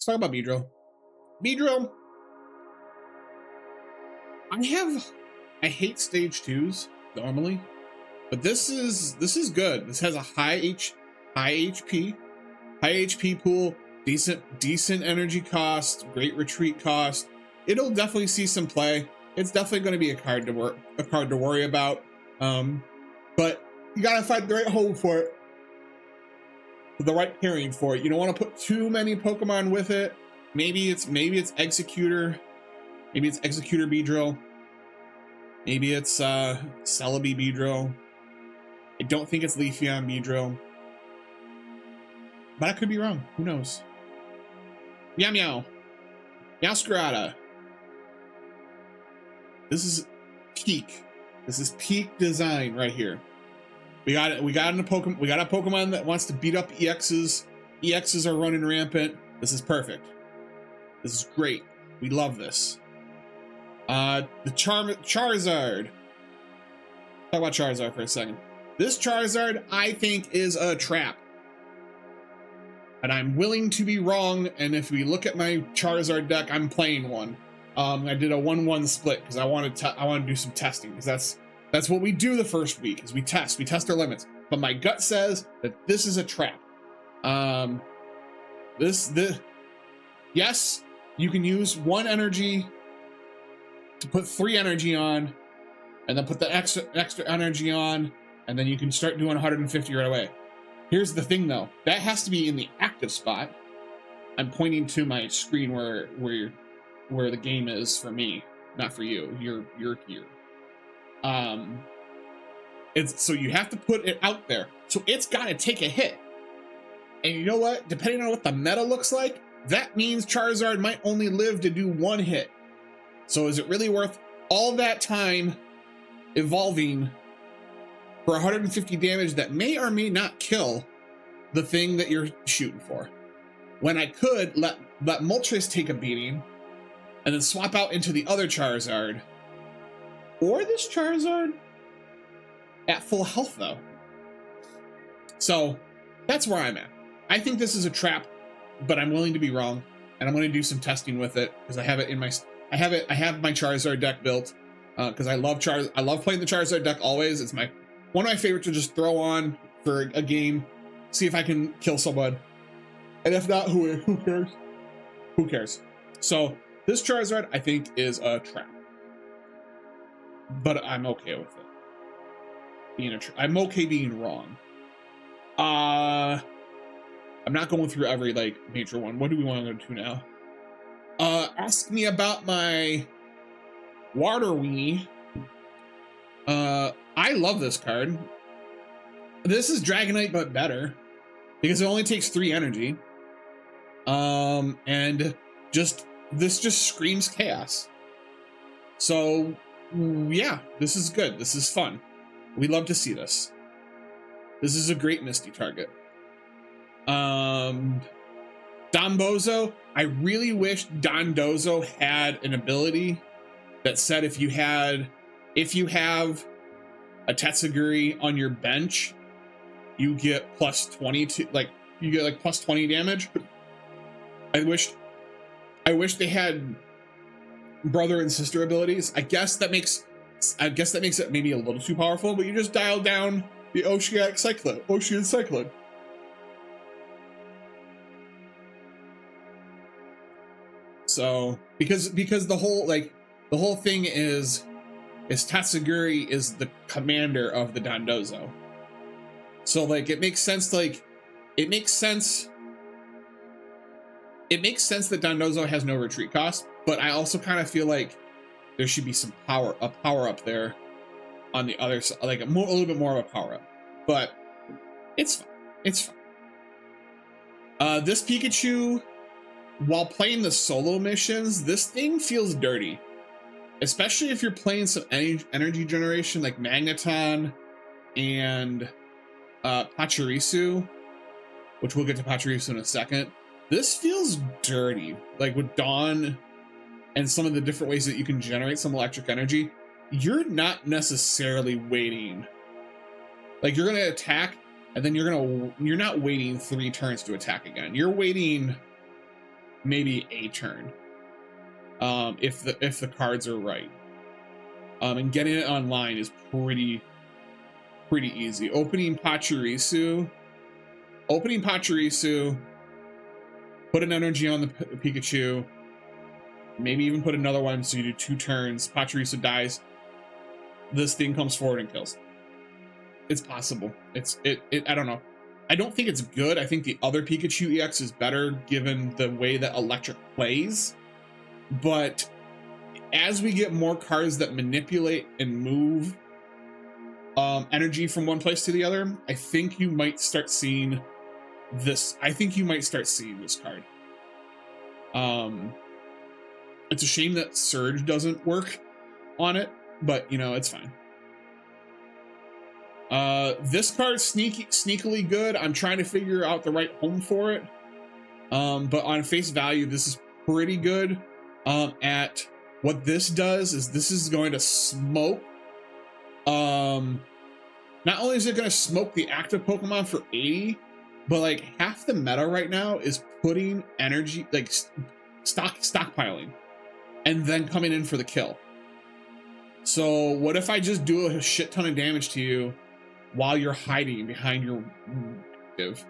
Let's talk about Beedrill. Beedrill, I hate stage 2s normally, but this is good. This has a high HP pool, decent energy cost, great retreat cost. It'll definitely see some play. It's definitely going to be a card to worry about. But you gotta find the right home for it, the right pairing for it. You don't want to put too many Pokemon with it. Maybe it's Executor, Beedrill. Maybe it's Celebi Beedrill. I don't think it's Leafeon Beedrill, but I could be wrong. Who knows? Meow Scarada. This is peak. This is peak design right here. We got it. We got a Pokemon that wants to beat up EXs. EXs are running rampant. This is perfect. This is great. We love this. The Charizard. Talk about Charizard for a second. This Charizard, I think, is a trap. And I'm willing to be wrong. And if we look at my Charizard deck, I'm playing one. I did a 1-1 split because I want to do some testing, because that's what we do the first week, is we test our limits. But my gut says that this is a trap. Yes, you can use 1 energy to put 3 energy on, and then put the extra energy on, and then you can start doing 150 right away. Here's the thing though, that has to be in the active spot. I'm pointing to my screen where the game is for me, not for you. You're here. So you have to put it out there. So it's got to take a hit. And you know what? Depending on what the meta looks like, that means Charizard might only live to do 1 hit. So is it really worth all that time evolving for 150 damage that may or may not kill the thing that you're shooting for? When I could let Moltres take a beating and then swap out into the other Charizard, or this Charizard at full health though. So that's where I'm at. I think this is a trap, but I'm willing to be wrong, and I'm going to do some testing with it because I have it in my I have my Charizard deck built because I love playing the Charizard deck always. It's one of my favorites to just throw on for a game, see if I can kill someone, and if not, who cares? Who cares? So this Charizard, I think, is a trap, but I'm okay with it. I'm okay being wrong. I'm not going through every major one. What do we want to go to now? Ask me about my Water Weenie. I love this card. This is Dragonite, but better because it only takes 3 energy. And this just screams chaos. So yeah, this is good. This is fun. We love to see this. This is a great Misty target. Dondozo, I really wish Dondozo had an ability that said if you have a Tatsugiri on your bench, you get plus 20 to you get plus 20 damage. I wish they had brother and sister abilities. I guess that makes it maybe a little too powerful, but you just dial down the Ocean Cyclone. So because the whole thing is Tatsugiri is the commander of the Dondozo. So it makes sense that Dondozo has no retreat cost, but I also kind of feel like there should be some power up there on the other side, a little bit more of a power up. But it's fine. It's fine. This Pikachu, while playing the solo missions, this thing feels dirty, especially if you're playing some energy generation like Magneton and Pachirisu, which we'll get to Pachirisu in a second. This feels dirty, with Dawn and some of the different ways that you can generate some electric energy. You're not necessarily waiting. You're gonna attack, and then you're not waiting 3 turns to attack again. You're waiting maybe a turn, if the cards are right. And getting it online is pretty easy. Opening Pachirisu, put an energy on the Pikachu, maybe even put another one so you do 2 turns. Pachirisu dies. This thing comes forward and kills. It's possible. I don't know. I don't think it's good. I think the other Pikachu EX is better given the way that Electric plays. But as we get more cards that manipulate and move energy from one place to the other, I think you might start seeing this. I think you might start seeing this card. It's a shame that Surge doesn't work on it, but you know, it's fine. This card's sneakily good. I'm trying to figure out the right home for it. But on face value, this is pretty good. At what this does is this is going to smoke. Not only is it going to smoke the active Pokemon for 80, but like half the meta right now is putting energy, like stockpiling, and then coming in for the kill. So what if I just do a shit ton of damage to you while you're hiding behind your active?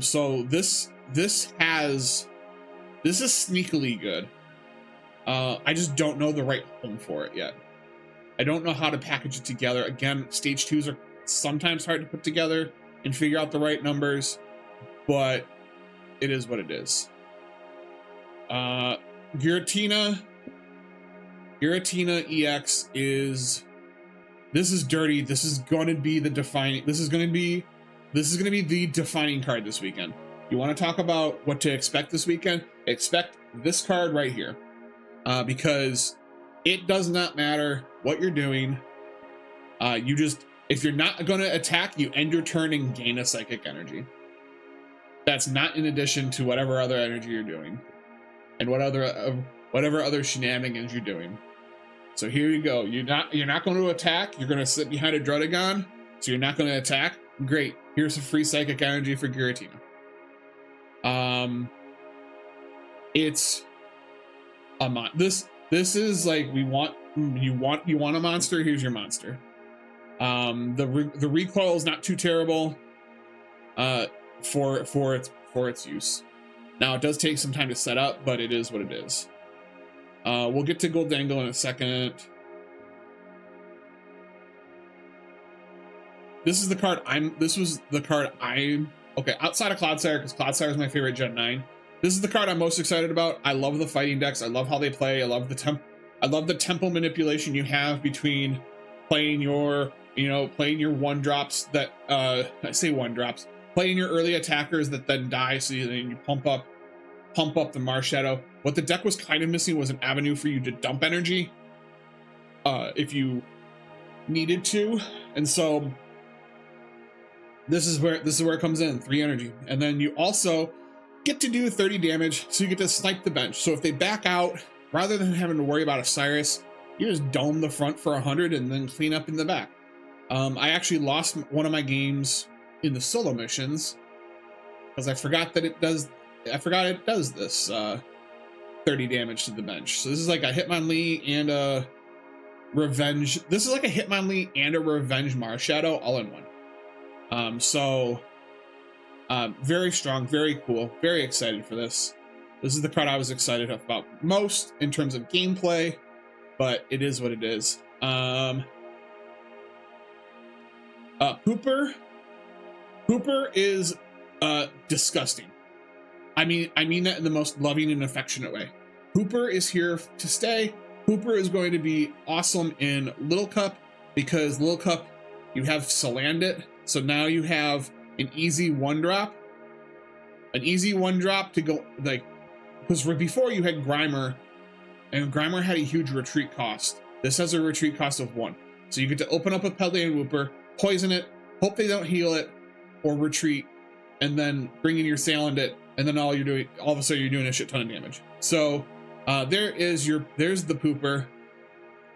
So this is sneakily good. I just don't know the right home for it yet. I don't know how to package it together. Again, stage 2s are sometimes hard to put together and figure out the right numbers, but it is what it is. Giratina EX is, this is dirty. This is going to be the defining, this is going to be the defining card this weekend. You want to talk about what to expect this weekend? Expect this card right here, because it does not matter what you're doing. If you're not going to attack, you end your turn and gain a psychic energy. That's not in addition to whatever other energy you're doing and whatever other shenanigans you're doing. So here you go. You're not going to attack. You're going to sit behind a Druddigon, so you're not going to attack. Great. Here's a free psychic energy for Giratina. It's a this is like, you want a monster, here's your monster. The recoil is not too terrible for its use. Now it does take some time to set up, but it is what it is. We'll get to Goldangle in a second. This was the card okay, outside of Clodsire, because Clodsire is my favorite Gen 9. This is the card I'm most excited about. I love the fighting decks. I love how they play. I love the tempo manipulation you have between playing your, playing your 1-drops that, I say 1-drops, playing your early attackers that then die, so you pump up the Marshadow. What the deck was kind of missing was an avenue for you to dump energy, if you needed to, and so this is where it comes in, 3 energy, and then you also get to do 30 damage, so you get to snipe the bench. So if they back out, rather than having to worry about a Cyrus, you just dome the front for 100 and then clean up in the back. I actually lost one of my games in the solo missions because I forgot it does this 30 damage to the bench. So this is like a Hitmonlee and a Revenge. This is like a Hitmonlee and a Revenge Marshadow all in one. Very strong, very cool, very excited for this. This is the card I was excited about most in terms of gameplay, but it is what it is. Pooper is disgusting. I mean that in the most loving and affectionate way. Pooper is here to stay. Pooper is going to be awesome in Little Cup, because Little Cup, you have Salandit, so now you have an easy 1-drop. An easy 1-drop to go, like, because before you had Grimer, and Grimer had a huge retreat cost. This has a retreat cost of 1. So you get to open up a Pelican Wooper, poison it, hope they don't heal it, or retreat, and then bring in your Salandit, and then all of a sudden you're doing a shit ton of damage. So there's the Pooper,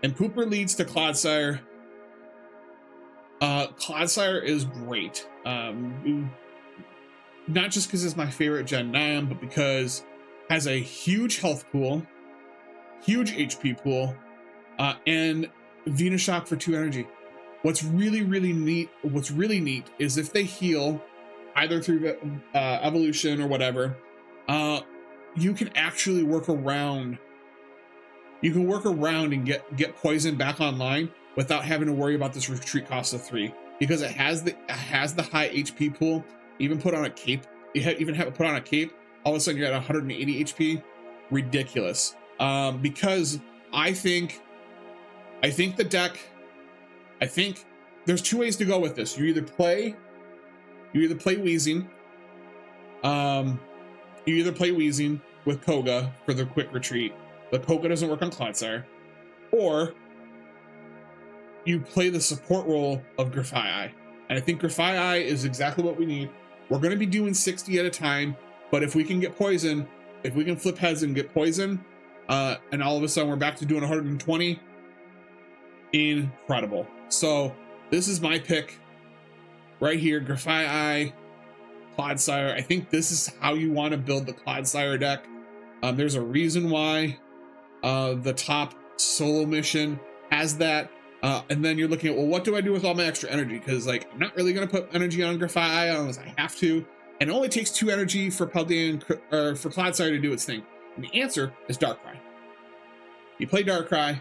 and Pooper leads to Clodsire. Clodsire is great. Not just because it's my favorite Gen 9, but because has a huge health pool, huge HP pool, and Venus Shock for 2 energy. What's really neat is if they heal either through evolution or whatever, you can actually work around. You can work around and get poison back online without having to worry about this retreat cost of 3, because it has the high HP pool. Even put on a cape, even have it put on a cape, all of a sudden you're at 180 HP. Ridiculous. Because I think the deck, I think there's 2 ways to go with this. You either play Wheezing. You either play Wheezing with Koga for the quick retreat, but Koga doesn't work on Clodsire, or you play the support role of Grafai. And I think Grafai is exactly what we need. We're going to be doing 60 at a time, but if we can get poison, if we can flip heads and get poison, and all of a sudden we're back to doing 120, incredible. So this is my pick right here, Grafai, Clodsire. I think this is how you want to build the Clodsire deck. There's a reason why the top solo mission has that. And then you're looking at, well, what do I do with all my extra energy? Because like, I'm not really going to put energy on Grafai unless I have to. And it only takes 2 energy for Paldean or for Clodsire to do its thing. And the answer is Darkrai. You play Darkrai,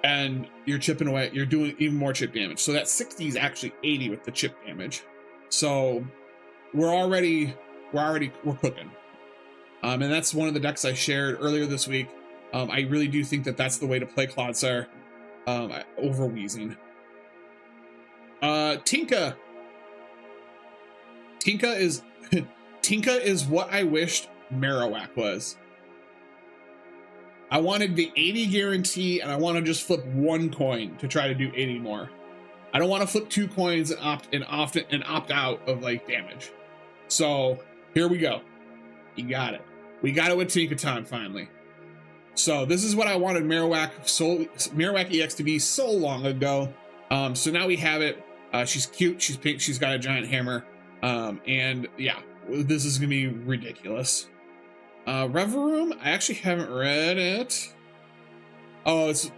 and you're chipping away. You're doing even more chip damage. So that 60 is actually 80 with the chip damage. So we're cooking. And that's one of the decks I shared earlier this week. I really do think that that's the way to play Clodsire over Wheezing. Tinka. Tinka is what I wished Marowak was. I wanted the 80 guarantee, and I want to just flip 1 coin to try to do 80 more. I don't want to flip 2 coins and opt out of like damage. So here we go. You got it. We got it with Tinkaton finally. So this is what I wanted Marowak EX to be so long ago. So now we have it. She's cute. She's pink. She's got a giant hammer. And yeah, this is gonna be ridiculous. Revelry, I actually haven't read it. Oh, it's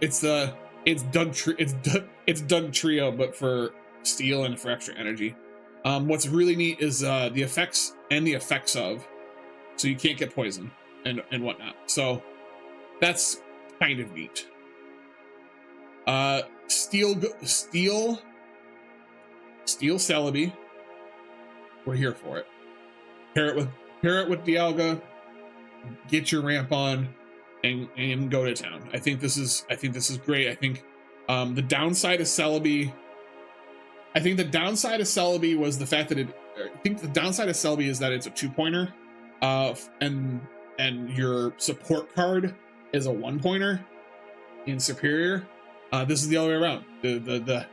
Wugtrio, but for steel and for extra energy. What's really neat is the effects and the effects of, so you can't get poison and whatnot. So that's kind of neat. Steel Celebi. We're here for it. Pair it with Dialga. Get your ramp on and go to town. I think this is great. I think the downside of Celebi. I think the downside of Celebi was the fact that the downside of Celebi is that it's a 2-pointer, and your support card is a 1-pointer in Superior. This is the other way around. The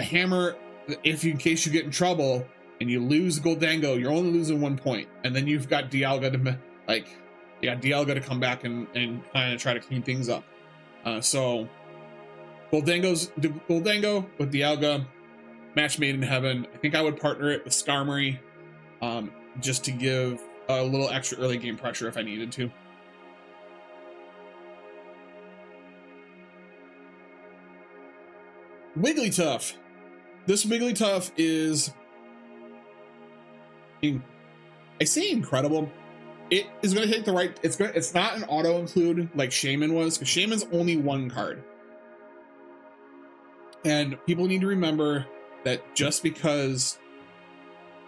hammer, in case you get in trouble and you lose Goldango, you're only losing 1 point, and then you've got Dialga to come back and kind of try to clean things up. So Goldango with Dialga, match made in heaven. I think I would partner it with Skarmory, just to give a little extra early game pressure if I needed to. Wigglytuff. This Wigglytuff is, I say incredible. It is going to take the right. It's not an auto include like Shaman was, because Shaman's only 1 card. And people need to remember that just because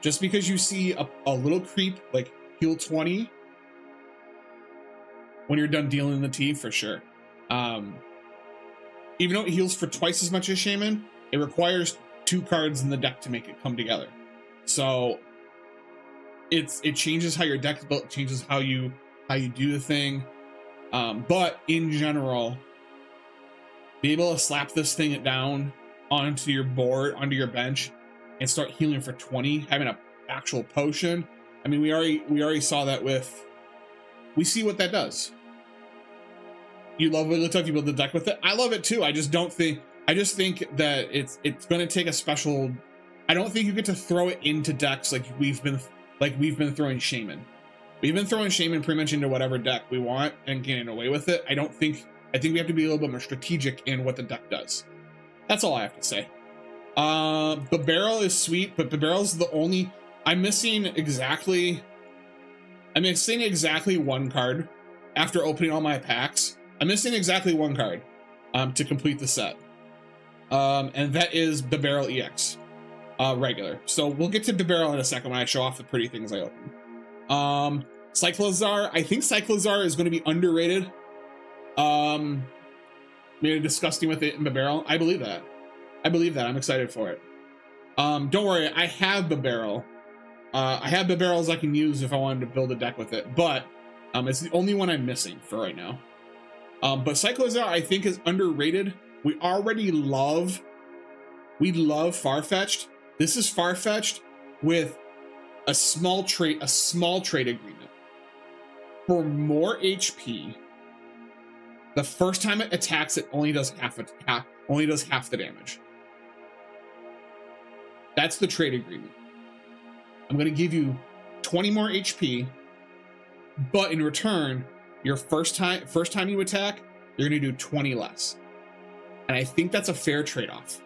you see a little creep like heal 20 when you're done dealing the T, for sure. Even though it heals for twice as much as Shaman, it requires 2 cards in the deck to make it come together. So it changes how your deck's built, changes how you do the thing. But in general, be able to slap this thing down onto your board, onto your bench, and start healing for 20, having an actual potion. I mean, we already saw that with. We see what that does. You love Wigglytuff, you build the deck with it. I love it too. I just think that it's going to take a special. I don't think you get to throw it into decks like we've been throwing Shaman. We've been throwing Shaman pretty much into whatever deck we want and getting away with it. I think we have to be a little bit more strategic in what the deck does. That's all I have to say. The barrel is sweet, but the barrel's the only... I'm missing exactly one card after opening all my packs. I'm missing exactly one card to complete the set. And that is the Barrel EX regular. So we'll get to the Barrel in a second when I show off the pretty things I open. Cyclozar, I think Cyclozar is going to be underrated. Maybe disgusting with it in the Barrel. I believe that. I'm excited for it. Don't worry, I have the Barrel. I have the barrels I can use if I wanted to build a deck with it, but it's the only one I'm missing for right now. But Cyclozar, I think, is underrated. We love Farfetch'd. This is Farfetch'd with a small trade agreement. For more HP, the first time it attacks, it only does half the damage. That's the trade agreement. I'm going to give you 20 more HP, but in return, your first time you attack, you're going to do 20 less. And I think that's a fair trade-off.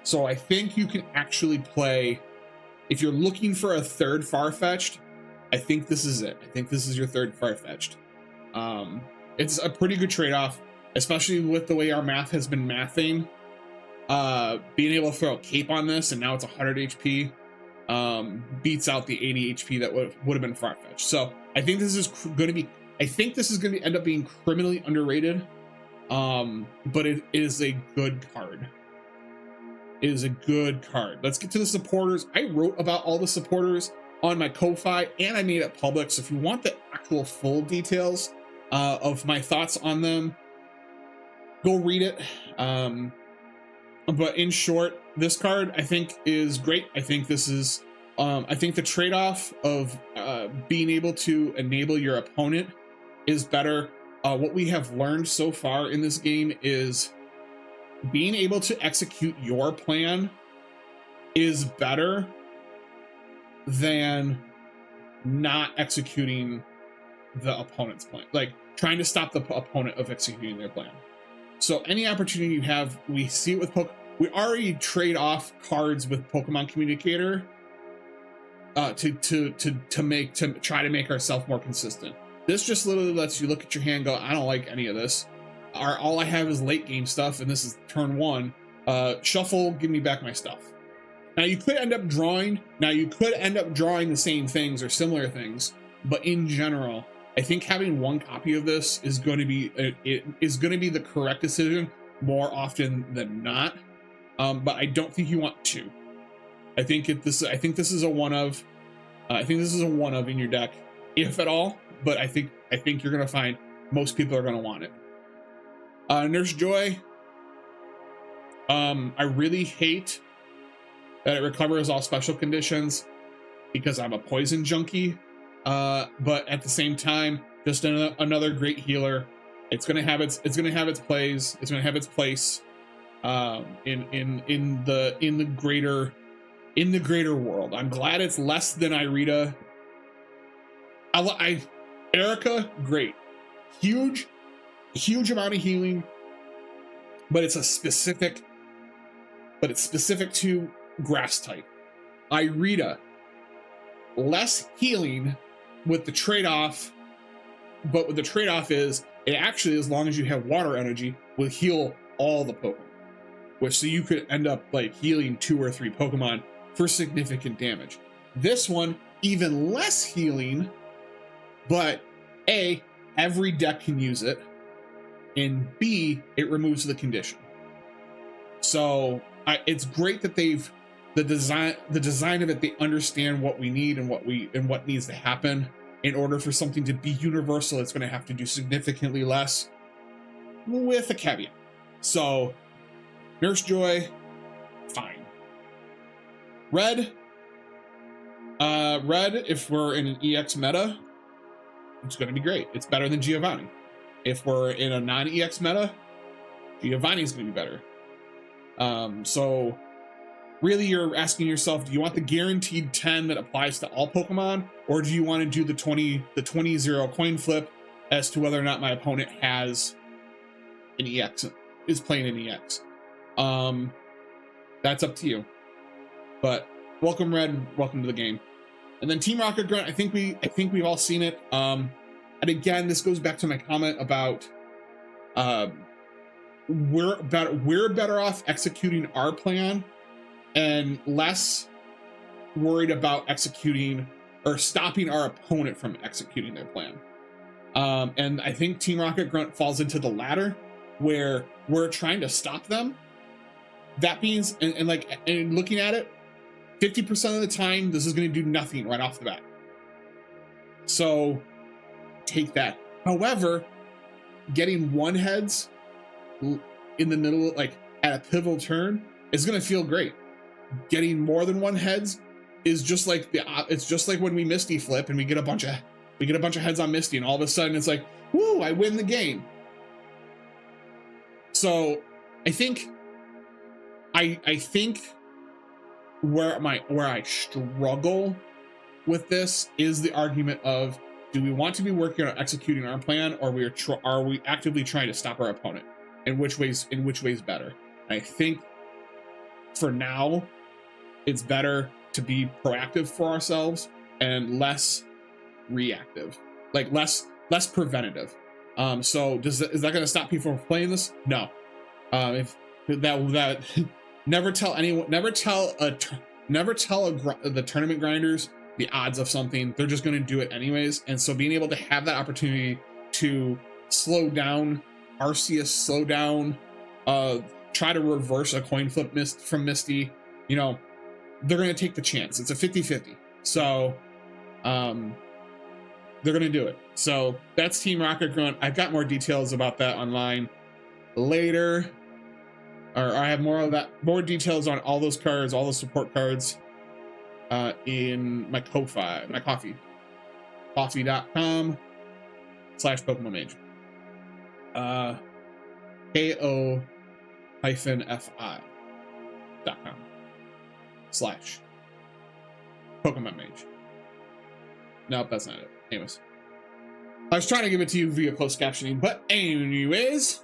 So I think you can actually play, if you're looking for a third Farfetch'd, I think this is it. I think this is your third Farfetch'd. It's a pretty good trade-off, especially with the way our math has been mathing. Being able to throw a cape on this, and now it's 100 HP. Beats out the 80 HP that would have been Farfetch'd. So I think this is going to end up being criminally underrated. But it is a good card. It is a good card. Let's get to the supporters. I wrote about all the supporters on my Ko-Fi, and I made it public. So if you want the actual full details of my thoughts on them, go read it. But in short, this card I think is great. I think this is, I think the trade-off of being able to enable your opponent is better. What we have learned so far in this game is being able to execute your plan is better than not executing the opponent's plan, like trying to stop the opponent of executing their plan. So any opportunity you have, we see it with we already trade off cards with Pokemon Communicator to try to make ourselves more consistent. This just literally lets you look at your hand and go, I don't like any of this. All I have is late game stuff, and this is turn one. Shuffle, give me back my stuff. Now you could end up drawing the same things or similar things, but in general, I think having one copy of this is going to be the correct decision more often than not. But I don't think you want two. I think this is a one of. I think this is a one of in your deck, if at all. But I think you're gonna find most people are gonna want it. Nurse Joy. I really hate that it recovers all special conditions because I'm a poison junkie. But at the same time, just another great healer. It's gonna have its place. It's gonna have its place in the greater world. I'm glad it's less than Irida. Erica, great, huge amount of healing, but it's specific to grass type. Irida, less healing with the trade-off, but what the trade-off is, it actually, as long as you have water energy, will heal all the Pokemon, which so you could end up like healing 2 or 3 Pokemon for significant damage. This one, even less healing, but A, every deck can use it, and B, it removes the condition. So it's great that they've the design of it. They understand what we need and what needs to happen. In order for something to be universal, it's going to have to do significantly less, with a caveat. So, Nurse Joy, fine. Red, if we're in an EX meta, it's going to be great. It's better than Giovanni. If we're in a non-EX meta, Giovanni's going to be better. So, really you're asking yourself, do you want the guaranteed 10 that applies to all Pokemon, or do you want to do the 20-0 coin flip as to whether or not my opponent has an EX, is playing an EX? That's up to you. But welcome, Red, welcome to the game. And then Team Rocket Grunt, I think we've all seen it. And again, this goes back to my comment about we're better off executing our plan and less worried about executing or stopping our opponent from executing their plan. And I think Team Rocket Grunt falls into the latter, where we're trying to stop them. That means, and looking at it, 50% of the time, this is going to do nothing right off the bat. So take that. However, getting one heads in the middle, like at a pivotal turn, is going to feel great. Getting more than one heads is just like it's just like when we Misty flip and we get a bunch of heads on Misty, and all of a sudden it's like, woo, I win the game. So I think where I struggle with this is the argument of, do we want to be working on executing our plan, or are we actively trying to stop our opponent? In which ways better? I think for now, it's better to be proactive for ourselves and less reactive, like less preventative. So is that going to stop people from playing this? No. If that never tell anyone, never tell the tournament grinders the odds of something. They're just going to do it anyways. And so being able to have that opportunity to slow down Arceus, slow down, try to reverse a coin flip from Misty, you know, they're going to take the chance. It's a 50-50. So they're going to do it. So that's Team Rocket Grunt. I've got more details about that online later. Or I have more details on all those cards, all the support cards in my coffee. Coffee.com/PokemonMage. ko-fi.com/PokemonMage. Nope, that's not it. Anyways. I was trying to give it to you via closed captioning, but anyways,